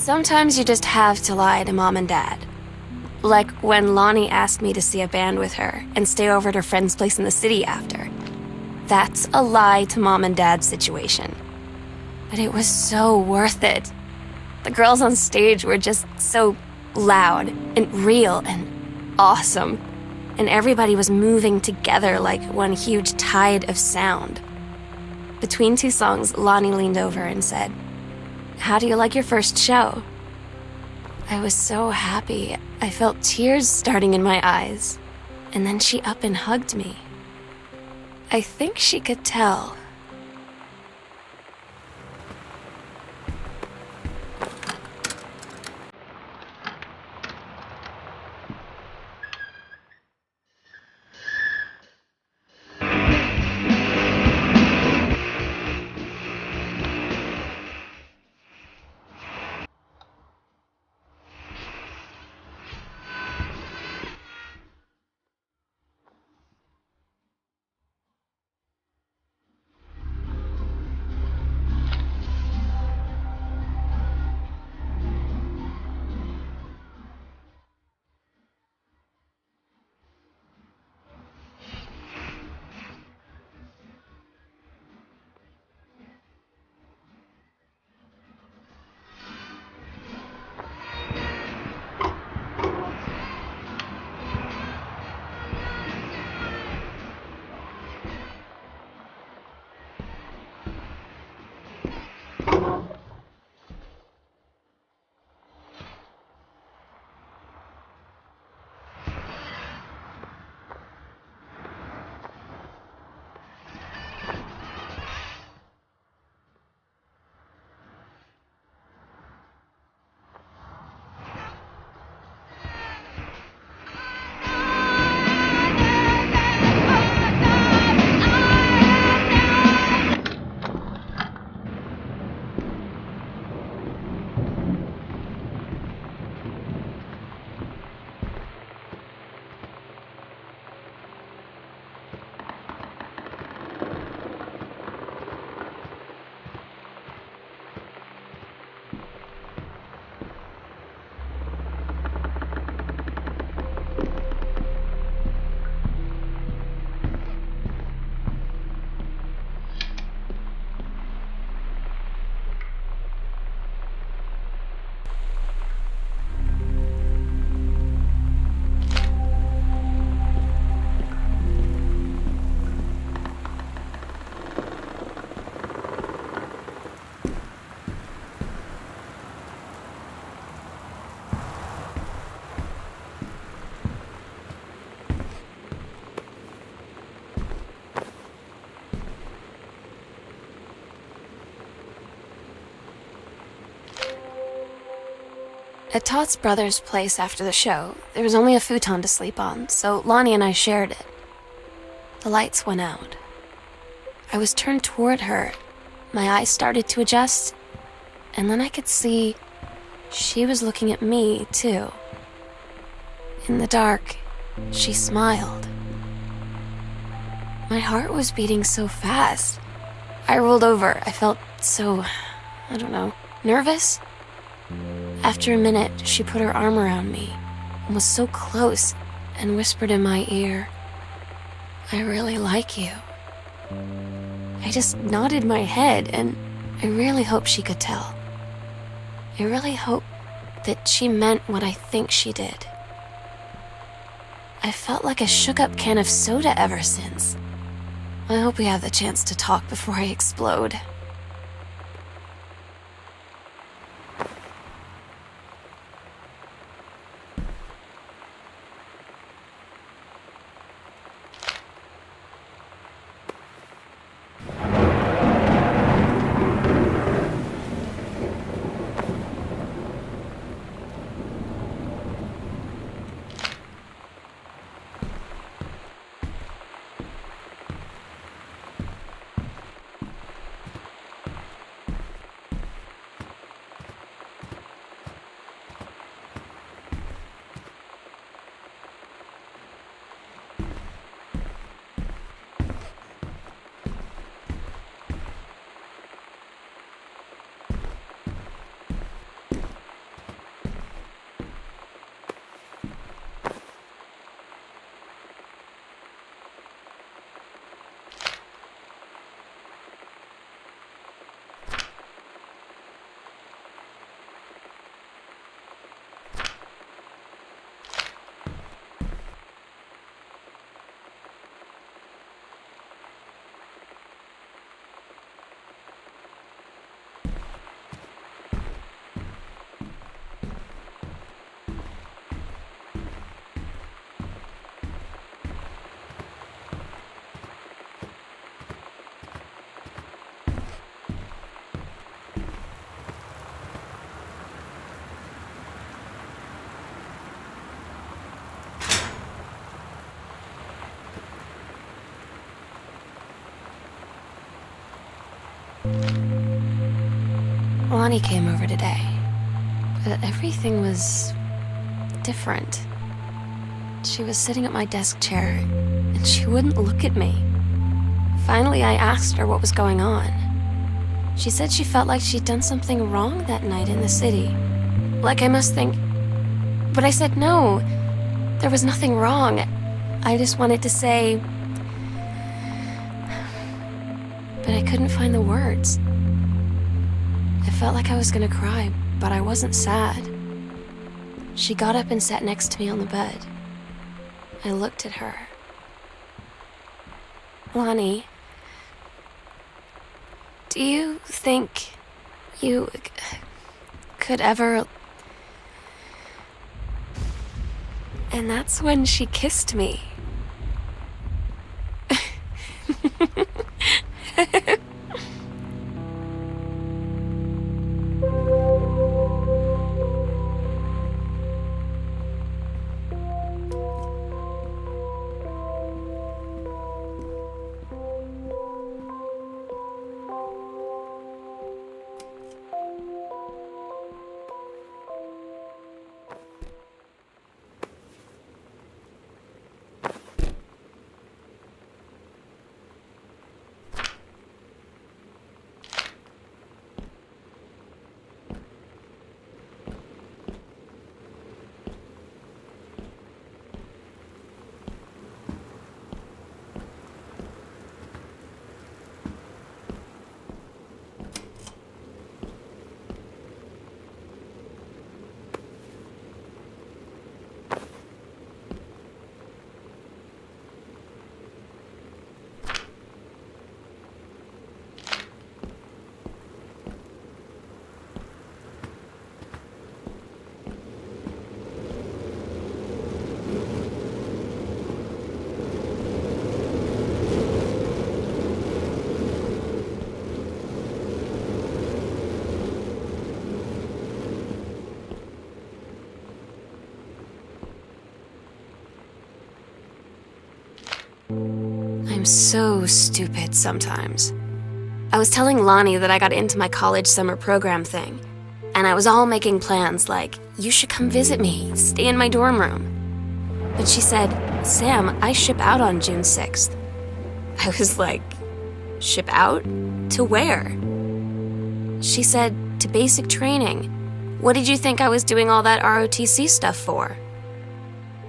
Sometimes you just have to lie to Mom and Dad. Like when Lonnie asked me to see a band with her and stay over at her friend's place in the city after. That's a lie to Mom and Dad situation. But it was so worth it. The girls on stage were just so loud and real and awesome. And everybody was moving together like one huge tide of sound. Between two songs, Lonnie leaned over and said, "How do you like your first show?" I was so happy. I felt tears starting in my eyes. And then she up and hugged me. I think she could tell. At Todd's brother's place after the show, there was only a futon to sleep on, so Lonnie and I shared it. The lights went out. I was turned toward her. My eyes started to adjust, and then I could see she was looking at me, too. In the dark, she smiled. My heart was beating so fast. I rolled over. I felt so, nervous. After a minute, she put her arm around me and was so close and whispered in my ear, "I really like you." I just nodded my head, and I really hope she could tell. I really hope that she meant what I think she did. I felt like a shook-up can of soda ever since. I hope we have the chance to talk before I explode. Lonnie came over today, but everything was different. She was sitting at my desk chair, and she wouldn't look at me. Finally, I asked her what was going on. She said she felt like she'd done something wrong that night in the city. Like I must think... But I said no, there was nothing wrong. I just wanted to say... But I couldn't find the words. I felt like I was gonna cry, but I wasn't sad. She got up and sat next to me on the bed. I looked at her. Lonnie, do you think you could ever... And that's when she kissed me. I'm so stupid sometimes. I was telling Lonnie that I got into my college summer program thing, and I was all making plans like, you should come visit me, stay in my dorm room. But she said, Sam, I ship out on June 6th. I was like, ship out? To where? She said, to basic training. What did you think I was doing all that ROTC stuff for?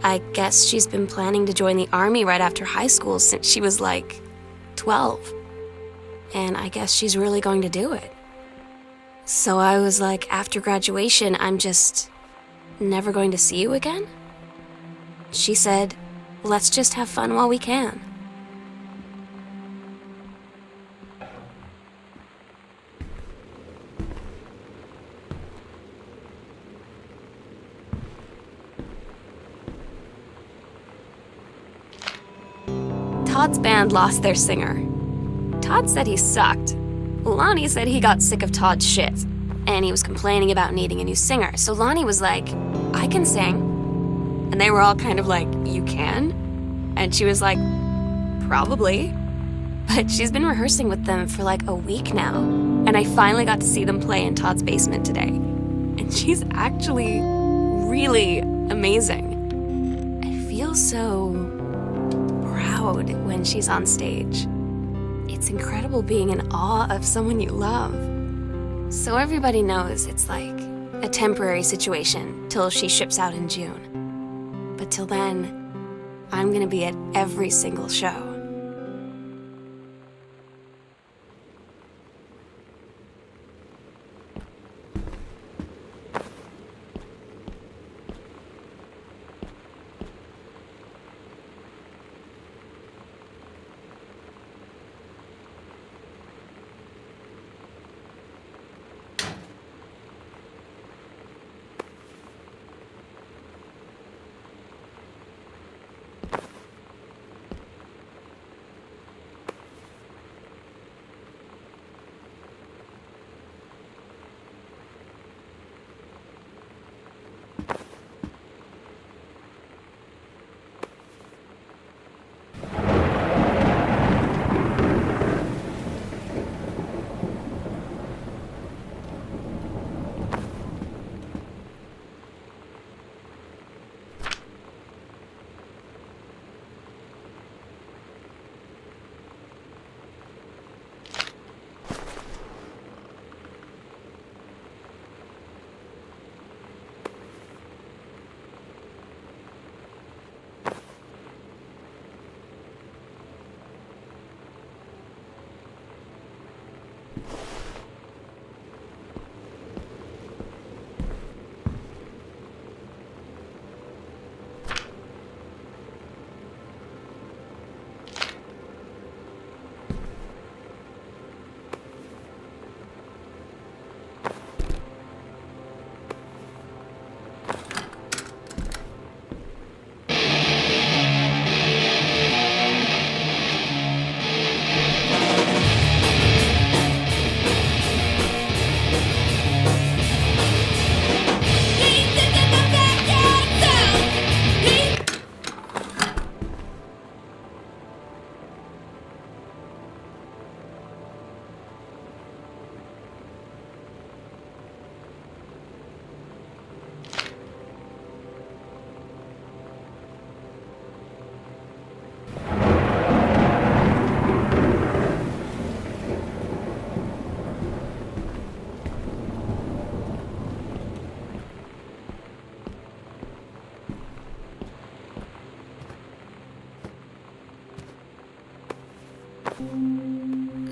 I guess she's been planning to join the army right after high school since she was like 12. And I guess she's really going to do it. So I was like, after graduation, I'm just never going to see you again? She said, let's just have fun while we can. Todd's band lost their singer. Todd said he sucked. Lonnie said he got sick of Todd's shit, and he was complaining about needing a new singer. So Lonnie was like, I can sing. And they were all kind of like, you can? And she was like, probably. But she's been rehearsing with them for like a week now. And I finally got to see them play in Todd's basement today. And she's actually really amazing. I feel so proud when she's on stage. It's incredible being in awe of someone you love. So everybody knows it's like a temporary situation till she ships out in June. But till then, I'm gonna be at every single show.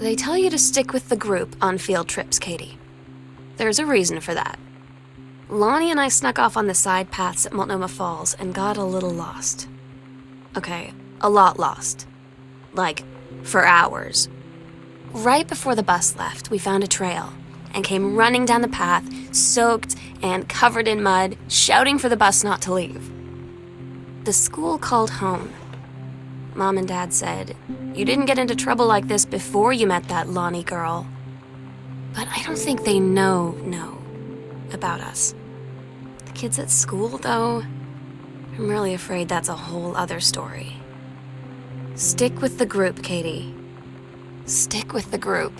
They tell you to stick with the group on field trips, Katie. There's a reason for that. Lonnie and I snuck off on the side paths at Multnomah Falls and got a little lost. Okay, a lot lost. Like, for hours. Right before the bus left, we found a trail and came running down the path, soaked and covered in mud, shouting for the bus not to leave. The school called home. Mom and Dad said, "You didn't get into trouble like this before you met that Lonnie girl." But I don't think they know about us. The kids at school, though, I'm really afraid that's a whole other story. Stick with the group, Katie. Stick with the group.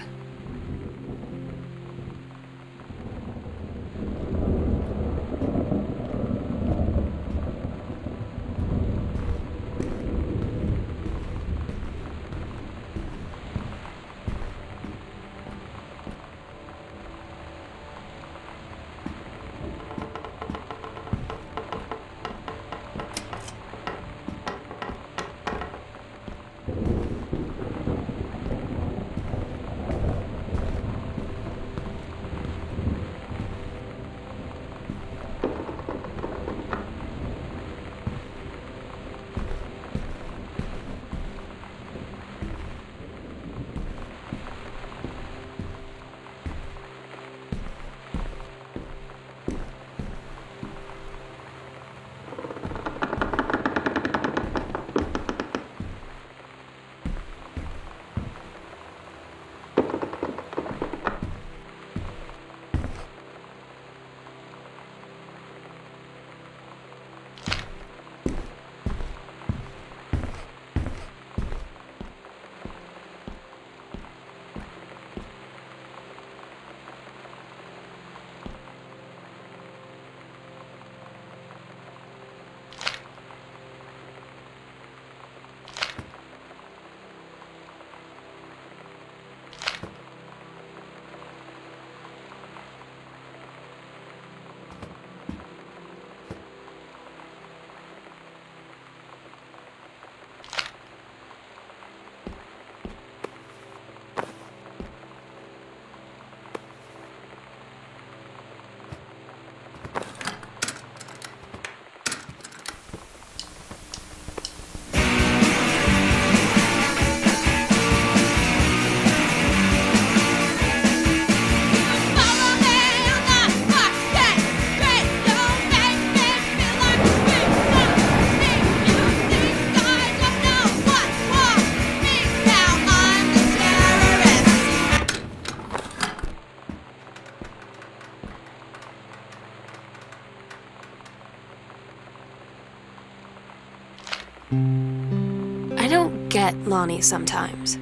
I don't get Lonnie sometimes.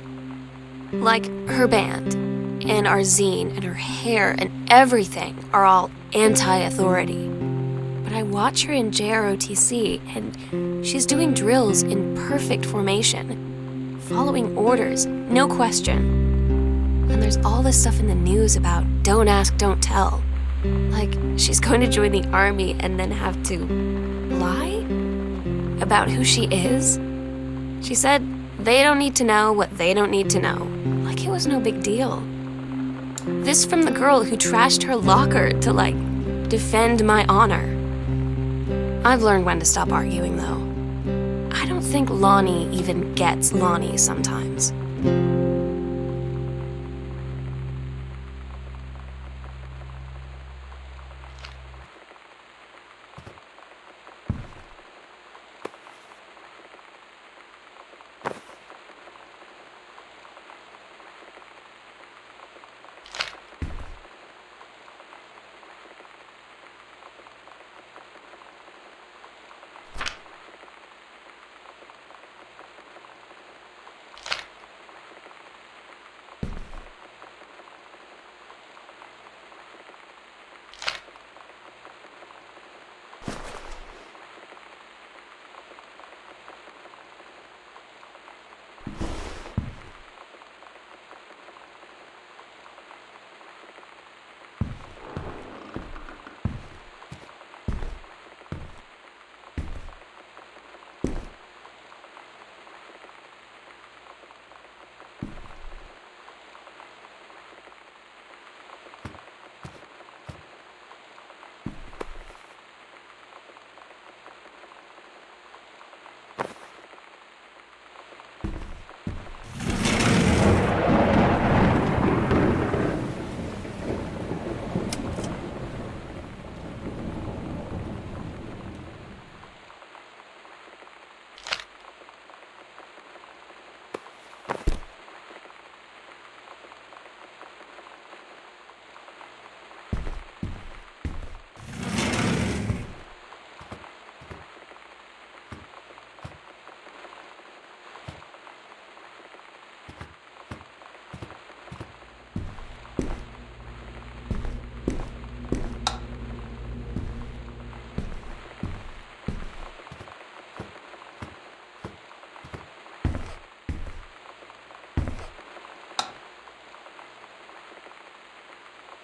Like, her band, and our zine, and her hair, and everything are all anti-authority. But I watch her in JROTC, and she's doing drills in perfect formation, following orders, no question. And there's all this stuff in the news about don't ask, don't tell. Like, she's going to join the army and then have to lie about who she is. She said they don't need to know what they don't need to know. Like it was no big deal. This from the girl who trashed her locker to, like, defend my honor. I've learned when to stop arguing, though. I don't think Lonnie even gets Lonnie sometimes.